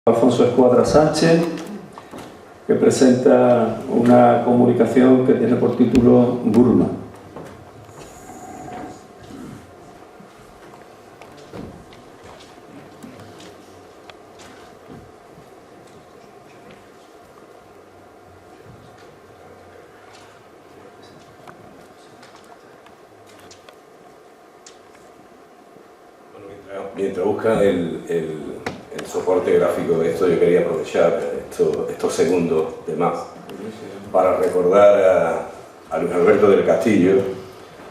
Alfonso Escuadra Sánchez, que presenta una comunicación que tiene por título Burma. Mientras buscan el soporte gráfico de esto, yo quería aprovechar estos segundos de más para recordar a Luis Alberto del Castillo,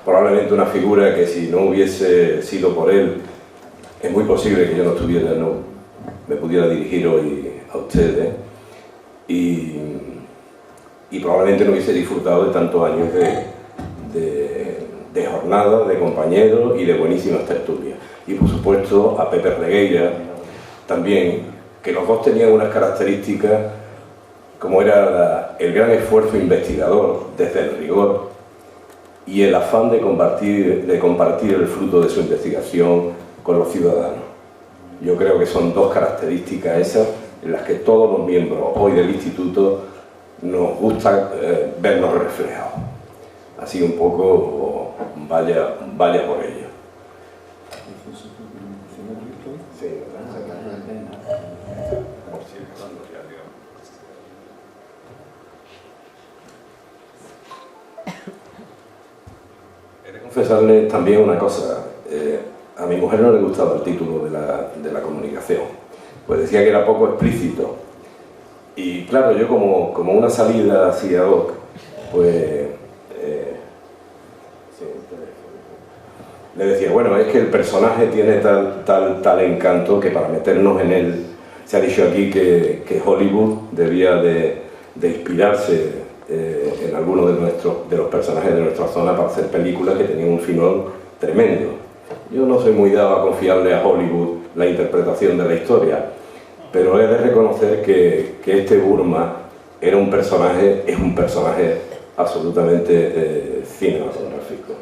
probablemente una figura que si no hubiese sido por él, es muy posible que yo no me pudiera dirigir hoy a ustedes y probablemente no hubiese disfrutado de tantos años de jornada, de compañeros y de buenísimas tertulias. Y por supuesto a Pepe Regueira también, que los dos tenían unas características como era el gran esfuerzo investigador desde el rigor y el afán de compartir el fruto de su investigación con los ciudadanos. Yo creo que son dos características esas en las que todos los miembros hoy del Instituto nos gusta vernos reflejados. Así un poco vaya por ello. He de confesarle también una cosa. A mi mujer no le gustaba el título de la comunicación, pues decía que era poco explícito. Y claro, yo como una salida hacia hoc, pues le decía, bueno, es que el personaje tiene tal encanto que para meternos en él, se ha dicho aquí que Hollywood debía de inspirarse en algunos de los personajes de nuestra zona para hacer películas que tenían un final tremendo. Yo no soy muy dado a confiarle a Hollywood la interpretación de la historia, pero he de reconocer que este Burma es un personaje absolutamente cinematográfico.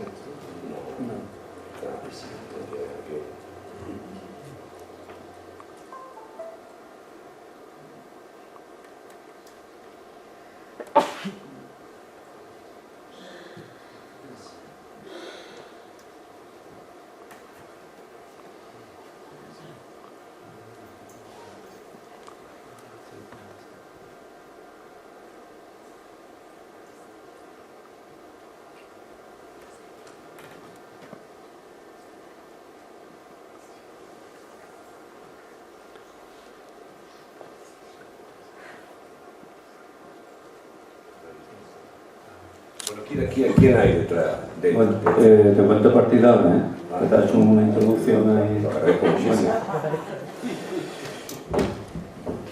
¿Quién hay detrás de Bueno, te cuento a partir de ahora, ¿eh? Te he hecho una introducción ahí. Lo agradezco muchísimo.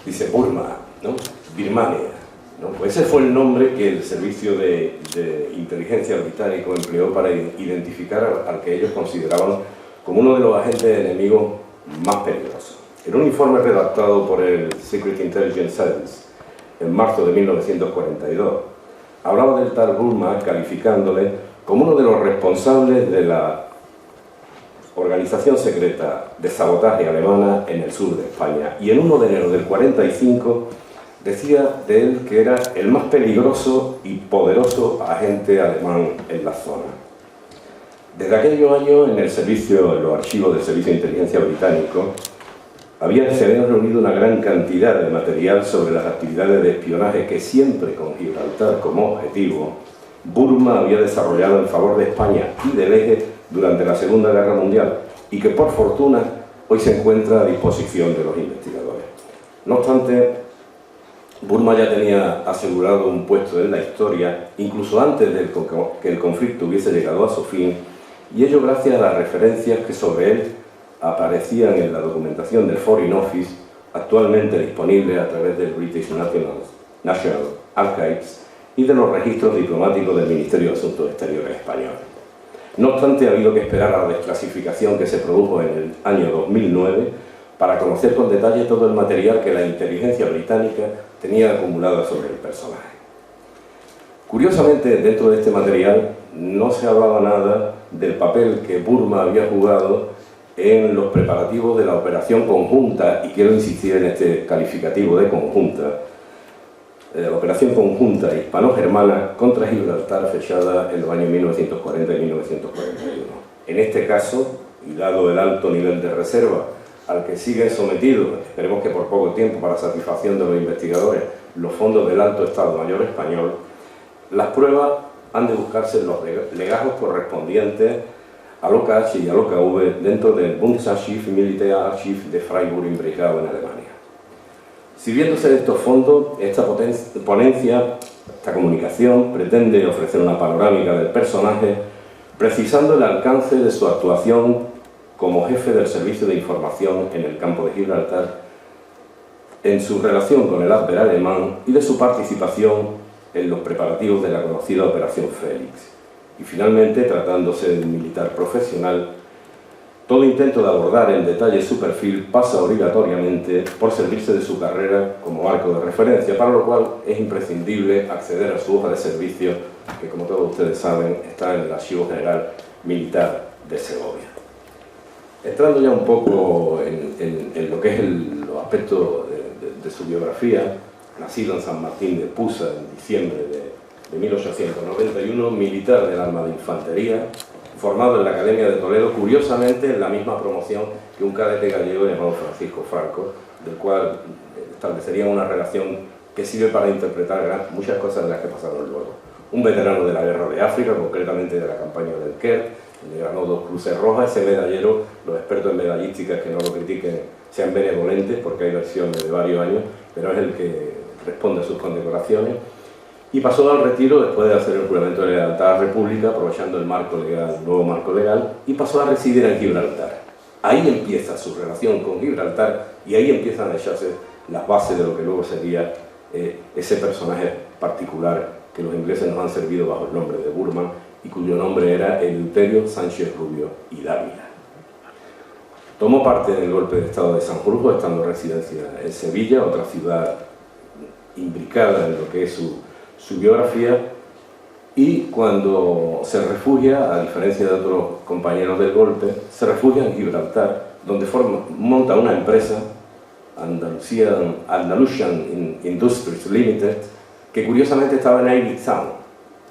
Dice Burma, ¿no? Birmania, ¿no? Pues ese fue el nombre que el servicio de inteligencia británico empleó para identificar al que ellos consideraban como uno de los agentes enemigos más peligrosos. En un informe redactado por el Secret Intelligence Service en marzo de 1942, hablaba del tal Burma calificándole como uno de los responsables de la organización secreta de sabotaje alemana en el sur de España. Y el 1 de enero del 45 decía de él que era el más peligroso y poderoso agente alemán en la zona. Desde aquellos años, en los archivos del Servicio de Inteligencia Británico, se había reunido una gran cantidad de material sobre las actividades de espionaje que siempre con Gibraltar como objetivo, Burma había desarrollado en favor de España y del Eje durante la Segunda Guerra Mundial y que por fortuna hoy se encuentra a disposición de los investigadores. No obstante, Burma ya tenía asegurado un puesto en la historia incluso antes de que el conflicto hubiese llegado a su fin, y ello gracias a las referencias que sobre él aparecían en la documentación del Foreign Office, actualmente disponible a través del British National Archives y de los registros diplomáticos del Ministerio de Asuntos Exteriores español. No obstante, ha habido que esperar a la desclasificación que se produjo en el año 2009 para conocer con detalle todo el material que la inteligencia británica tenía acumulado sobre el personaje. Curiosamente, dentro de este material no se hablaba nada del papel que Burma había jugado en los preparativos de la operación conjunta, y quiero insistir en este calificativo de conjunta, la operación conjunta hispano-germana contra Gibraltar, fechada en los años 1940 y 1941. En este caso, y dado el alto nivel de reserva al que siguen sometidos, esperemos que por poco tiempo, para satisfacción de los investigadores, los fondos del Alto Estado Mayor Español, las pruebas han de buscarse en los legajos correspondientes al OKH y al OKV dentro del Bundesarchiv Militärarchiv de Freiburg im Breisgau en Alemania. Sirviéndose de estos fondos, esta ponencia, esta comunicación, pretende ofrecer una panorámica del personaje, precisando el alcance de su actuación como jefe del Servicio de Información en el campo de Gibraltar, en su relación con el Abwehr alemán y de su participación en los preparativos de la conocida Operación Félix. Y finalmente, tratándose de un militar profesional, todo intento de abordar en detalle su perfil pasa obligatoriamente por servirse de su carrera como marco de referencia, para lo cual es imprescindible acceder a su hoja de servicio, que como todos ustedes saben está en el Archivo General Militar de Segovia. Entrando ya un poco en lo que es los aspectos de su biografía, nacido en San Martín de Pusa en diciembre de 1891, militar del arma de infantería, formado en la Academia de Toledo, curiosamente en la misma promoción que un cadete gallego llamado Francisco Franco, del cual establecerían una relación que sirve para interpretar muchas cosas de las que pasaron luego. Un veterano de la Guerra de África, concretamente de la campaña del Caire, donde ganó 2 cruces rojas. Ese medallero, los expertos en medallística que no lo critiquen sean benevolentes, porque hay versiones de varios años, pero es el que responde a sus condecoraciones. Y pasó al retiro después de hacer el juramento de lealtad a la República, aprovechando el nuevo marco legal, y pasó a residir en Gibraltar. Ahí empieza su relación con Gibraltar y ahí empiezan a echarse las bases de lo que luego sería ese personaje particular que los ingleses nos han servido bajo el nombre de Burman y cuyo nombre era Eleuterio Sánchez Rubio y Dávila. Tomó parte en el golpe de Estado de Sanjurjo, estando en residencia en Sevilla, otra ciudad imbricada en lo que es su biografía, y cuando se refugia, a diferencia de otros compañeros del golpe, se refugia en Gibraltar, donde monta una empresa, Andalusian Industries Limited, que curiosamente estaba en Irish Town,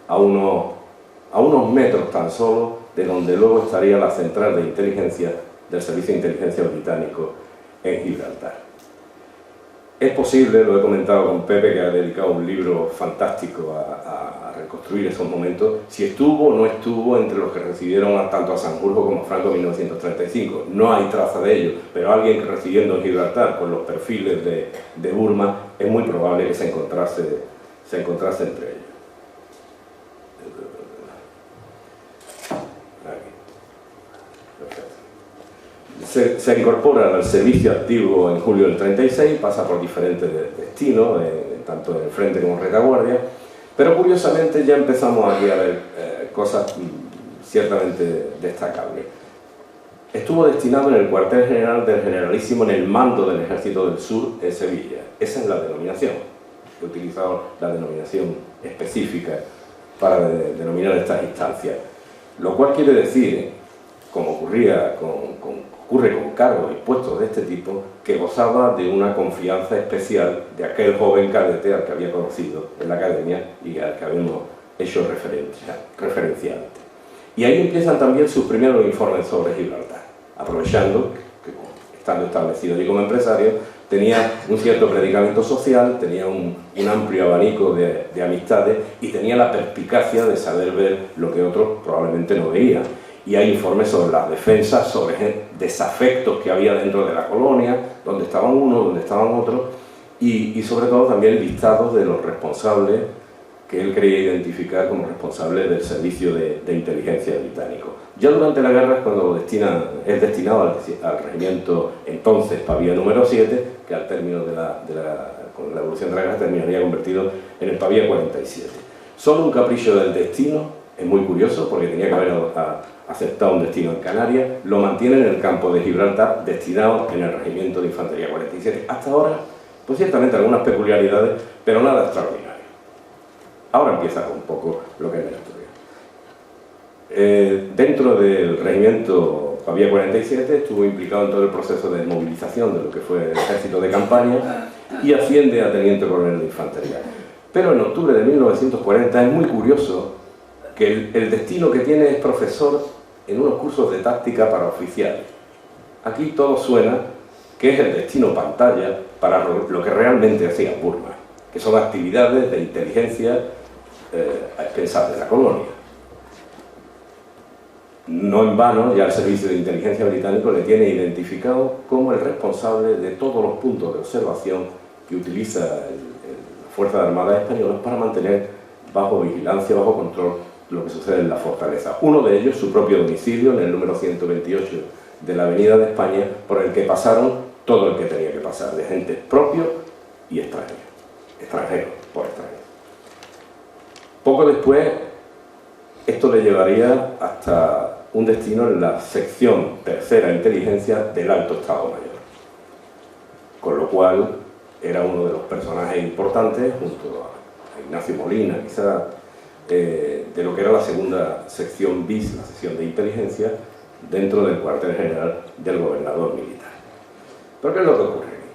a unos metros tan solo de donde luego estaría la central de inteligencia del Servicio de Inteligencia Británico en Gibraltar. Es posible, lo he comentado con Pepe, que ha dedicado un libro fantástico a reconstruir esos momentos, si estuvo o no estuvo entre los que recibieron tanto a Sanjurjo como a Franco en 1935. No hay traza de ello, pero alguien que recibiendo en Gibraltar con los perfiles de Burma, es muy probable que se encontrase entre ellos. Se incorpora al servicio activo en julio del 36, pasa por diferentes destinos, tanto en el frente como en retaguardia, pero curiosamente ya empezamos aquí a ver cosas ciertamente destacables. Estuvo destinado en el cuartel general del Generalísimo en el mando del Ejército del Sur en Sevilla. Esa es la denominación. He utilizado la denominación específica para denominar estas instancias. Lo cual quiere decir, como ocurre con cargos y puestos de este tipo, que gozaba de una confianza especial de aquel joven cadete al que había conocido en la academia y al que habíamos hecho referencia antes. Y ahí empiezan también sus primeros informes sobre Gibraltar, aprovechando que, estando establecido allí como empresario, tenía un cierto predicamento social, tenía un amplio abanico de amistades y tenía la perspicacia de saber ver lo que otros probablemente no veían. Y hay informes sobre las defensas, sobre desafectos que había dentro de la colonia, donde estaban unos, donde estaban otros, y sobre todo también listados de los responsables que él creía identificar como responsables del servicio de inteligencia británico. Ya durante la guerra es cuando es destinado al regimiento entonces Pavía número 7, que al término con la evolución de la guerra terminaría convertido en el Pavía 47. Solo un capricho del destino, es muy curioso porque tenía que haber aceptado un destino en Canarias, lo mantiene en el campo de Gibraltar, destinado en el regimiento de infantería 47. Hasta ahora, pues ciertamente algunas peculiaridades, pero nada extraordinario. Ahora empieza un poco lo que es la historia. Dentro del regimiento Pavía 47, estuvo implicado en todo el proceso de movilización de lo que fue el ejército de campaña y asciende a teniente coronel de infantería. Pero en octubre de 1940 es muy curioso que el destino que tiene es profesor en unos cursos de táctica para oficiales. Aquí todo suena que es el destino pantalla para lo que realmente hacía Burma, que son actividades de inteligencia a expensas de la colonia. No en vano, ya el Servicio de Inteligencia británico le tiene identificado como el responsable de todos los puntos de observación que utiliza las Fuerzas Armadas Españolas para mantener bajo vigilancia, bajo control, lo que sucede en la fortaleza. Uno de ellos, su propio domicilio, en el número 128 de la Avenida de España, por el que pasaron todo el que tenía que pasar, de gente propio y extranjero, por extranjero. Poco después, esto le llevaría hasta un destino en la sección tercera inteligencia del Alto Estado Mayor, con lo cual era uno de los personajes importantes, junto a Ignacio Molina, quizá, de lo que era la segunda sección BIS, la sección de inteligencia, dentro del cuartel general del gobernador militar. ¿Pero qué es lo que ocurre aquí?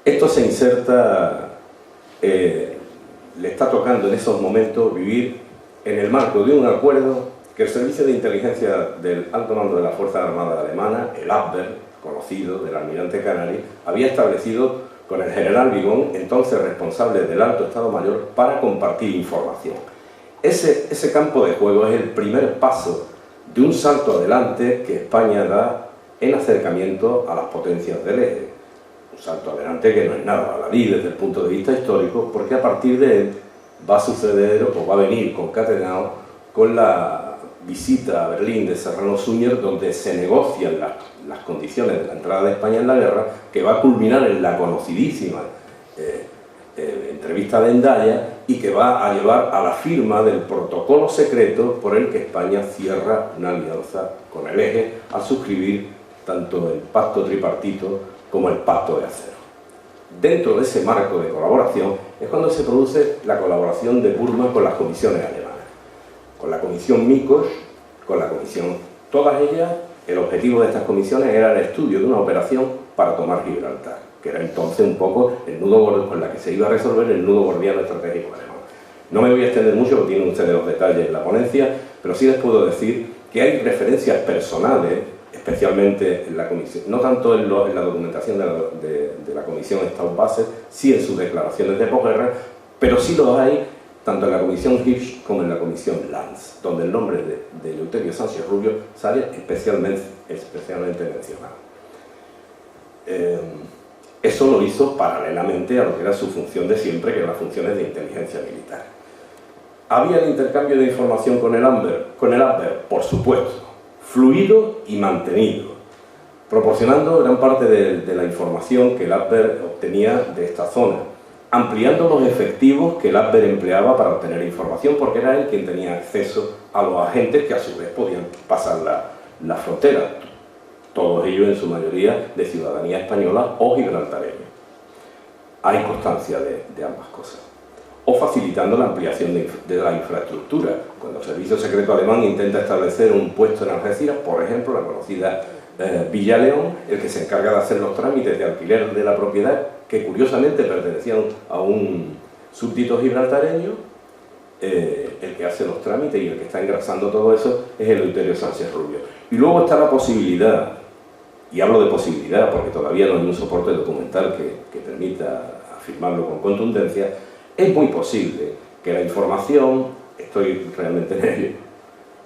Esto se inserta, le está tocando en esos momentos vivir en el marco de un acuerdo que el Servicio de Inteligencia del Alto Mando de la Fuerza Armada Alemana, el Abwehr, conocido del almirante Canary, había establecido con el general Vigón, entonces responsable del Alto Estado Mayor, para compartir información. Ese campo de juego es el primer paso de un salto adelante que España da en acercamiento a las potencias del eje. Un salto adelante que no es nada baladí desde el punto de vista histórico, porque a partir de él va a suceder o va a venir concatenado con la visita a Berlín de Serrano Suñer, donde se negocian las condiciones de la entrada de España en la guerra, que va a culminar en la conocidísima entrevista de Hendaya y que va a llevar a la firma del protocolo secreto por el que España cierra una alianza con el eje al suscribir tanto el pacto tripartito como el pacto de acero. Dentro de ese marco de colaboración es cuando se produce la colaboración de Burma con las comisiones alemanas, con la comisión Mikos, con la comisión, todas ellas, el objetivo de estas comisiones era el estudio de una operación para tomar Gibraltar, que era entonces un poco el nudo gordo con la que se iba a resolver el nudo gordiano estratégico alemán. No me voy a extender mucho, porque tienen ustedes los detalles en la ponencia, pero sí les puedo decir que hay referencias personales, especialmente en la comisión, no tanto en la documentación de la comisión Staub-Basel, sí en sus declaraciones de posguerra, pero sí los hay tanto en la comisión Hirsch como en la comisión Lanz, donde el nombre de Eleuterio Sánchez Rubio sale especialmente mencionado. Eso lo hizo paralelamente a lo que era su función de siempre, que eran las funciones de inteligencia militar. ¿Había el intercambio de información con el Abwehr? Por supuesto, fluido y mantenido, proporcionando gran parte de la información que el Abwehr obtenía de esta zona, ampliando los efectivos que el Abwehr empleaba para obtener información, porque era él quien tenía acceso a los agentes que a su vez podían pasar la frontera, todos ellos en su mayoría de ciudadanía española o gibraltareña. Hay constancia de ambas cosas. O facilitando la ampliación de la infraestructura. Cuando el Servicio Secreto Alemán intenta establecer un puesto en Algeciras, por ejemplo, la conocida Villa León, el que se encarga de hacer los trámites de alquiler de la propiedad, que curiosamente pertenecían a un súbdito gibraltareño, el que hace los trámites y el que está engrasando todo eso es Eleuterio Sánchez Rubio. Y luego está la posibilidad, y hablo de posibilidad porque todavía no hay un soporte documental que permita afirmarlo con contundencia, es muy posible que la información, estoy realmente en ello,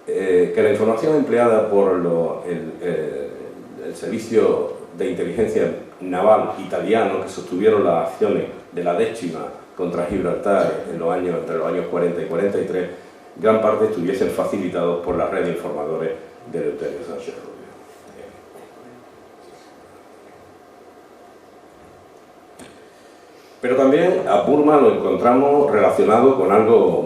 que la información empleada por el Servicio de Inteligencia Naval italiano, que sostuvieron las acciones de la 10ª contra Gibraltar entre los años 40 y 43, gran parte estuviesen facilitados por la red de informadores de Eleuterio Sánchez Rubio. Pero también a Burma lo encontramos relacionado con algo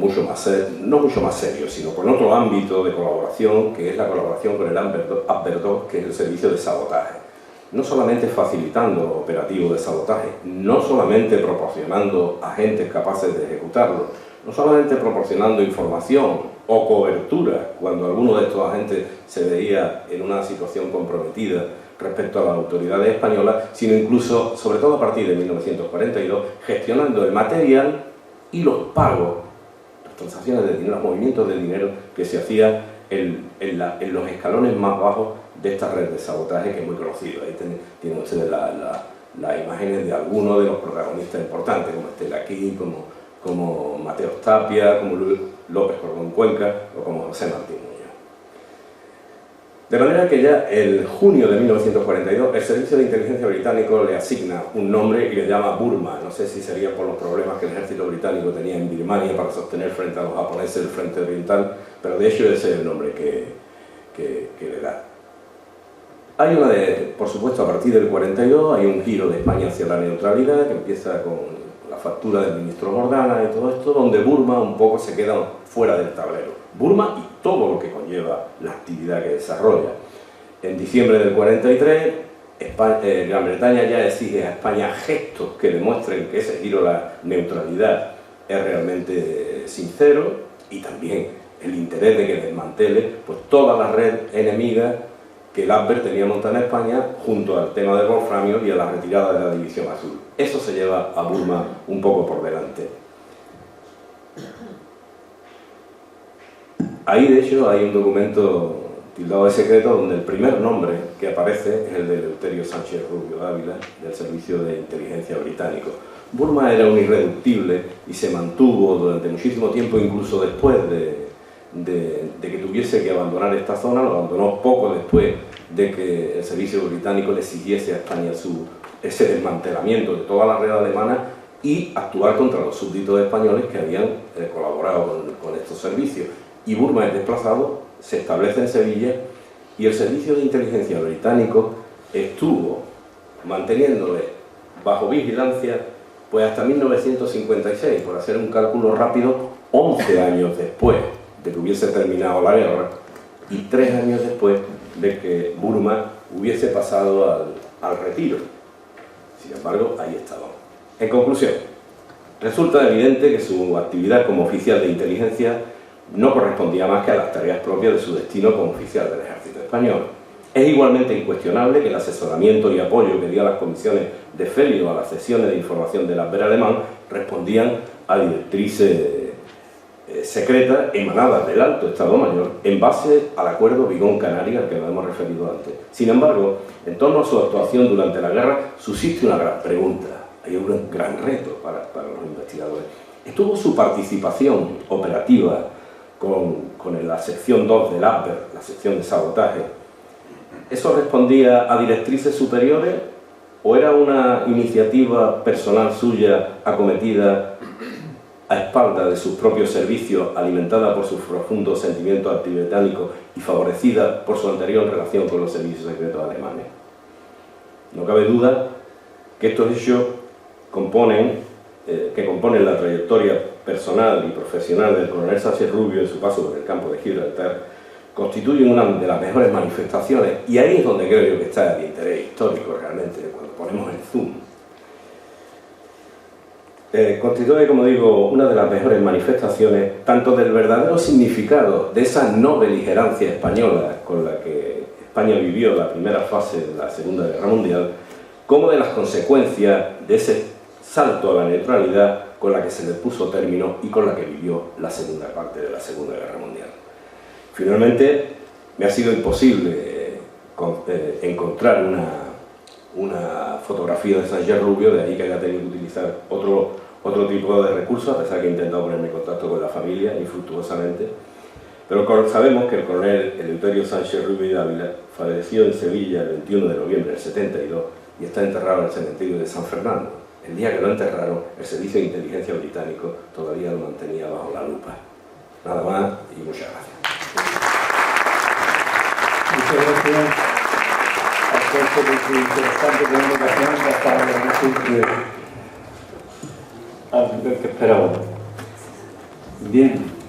no mucho más serio, sino con otro ámbito de colaboración, que es la colaboración con el Abwehr II, que es el servicio de sabotaje. No solamente facilitando operativos de sabotaje, no solamente proporcionando agentes capaces de ejecutarlo, no solamente proporcionando información o cobertura cuando alguno de estos agentes se veía en una situación comprometida respecto a las autoridades españolas, sino incluso, sobre todo a partir de 1942, gestionando el material y los pagos, las transacciones de dinero, los movimientos de dinero que se hacían en los escalones más bajos de esta red de sabotaje, que es muy conocido. Ahí tienen ustedes las imágenes de algunos de los protagonistas importantes, como Estela aquí, como Mateo Tapia, como Luis López Cordón Cuenca o como José Martín Muñoz. De manera que ya en junio de 1942 el Servicio de Inteligencia británico le asigna un nombre y le llama Burma. No sé si sería por los problemas que el ejército británico tenía en Birmania para sostener frente a los japoneses el frente oriental, pero de hecho ese es el nombre que le da. Hay por supuesto, a partir del 42 hay un giro de España hacia la neutralidad que empieza con la factura del ministro Jordana y todo esto, donde Burma un poco se queda fuera del tablero. Burma y todo lo que conlleva la actividad que desarrolla. En diciembre del 43, Gran Bretaña ya exige a España gestos que demuestren que ese giro a la neutralidad es realmente sincero, y también el interés de que desmantele pues, toda la red enemiga que el Abwehr tenía montada en España, junto al tema del wolframio y a la retirada de la División Azul. Eso se lleva a Burma un poco por delante. Ahí, de hecho, hay un documento tildado de secreto donde el primer nombre que aparece es el de Eleuterio Sánchez Rubio Dávila, del Servicio de Inteligencia Británico. Burma era un irreductible y se mantuvo durante muchísimo tiempo, incluso después de que tuviese que abandonar esta zona. Lo abandonó poco después de que el servicio británico le exigiese a España ese desmantelamiento de toda la red alemana y actuar contra los súbditos españoles que habían colaborado con estos servicios. Y Burma es desplazado, se establece en Sevilla, y el servicio de inteligencia británico estuvo manteniéndole bajo vigilancia pues hasta 1956, por hacer un cálculo rápido, 11 años después de que hubiese terminado la guerra y 3 años después de que Burma hubiese pasado al retiro. Sin embargo, ahí estaba. En conclusión, resulta evidente que su actividad como oficial de inteligencia no correspondía más que a las tareas propias de su destino como oficial del ejército español. Es igualmente incuestionable que el asesoramiento y apoyo que dio a las comisiones de Félix a las sesiones de información del Abwehr alemán respondían a directrices secretas emanadas del Alto Estado Mayor en base al acuerdo Vigón-Canaria al que nos hemos referido antes. Sin embargo, en torno a su actuación durante la guerra subsiste una gran pregunta, hay un gran reto para los investigadores. ¿Estuvo su participación operativa con la sección 2 del Abwehr, la sección de sabotaje? ¿Eso respondía a directrices superiores o era una iniciativa personal suya acometida a espaldas de sus propios servicios, alimentada por sus profundos sentimientos antibritánicos y favorecida por su anterior relación con los servicios secretos alemanes? No cabe duda que estos hechos componen la trayectoria personal y profesional del coronel Sánchez Rubio en su paso por el campo de Gibraltar, constituyen una de las mejores manifestaciones, y ahí es donde creo yo que está el interés histórico realmente, cuando ponemos el zoom. Constituye, como digo, una de las mejores manifestaciones tanto del verdadero significado de esa no beligerancia española con la que España vivió la primera fase de la Segunda Guerra Mundial, como de las consecuencias de ese salto a la neutralidad con la que se le puso término y con la que vivió la segunda parte de la Segunda Guerra Mundial. Finalmente, me ha sido imposible encontrar una fotografía de Sánchez Rubio, de ahí que haya tenido que utilizar otro tipo de recursos, a pesar que he intentado ponerme en contacto con la familia, infructuosamente. Pero sabemos que el coronel Eleuterio Sánchez Rubio y Dávila falleció en Sevilla el 21 de noviembre del 72 y está enterrado en el cementerio de San Fernando. El día que lo enterraron, el Servicio de Inteligencia británico todavía lo mantenía bajo la lupa. Nada más y muchas gracias. Muchas gracias a Alfonso por su interesante comunicación, que hasta ahora no siempre al nivel que esperábamos. Bien.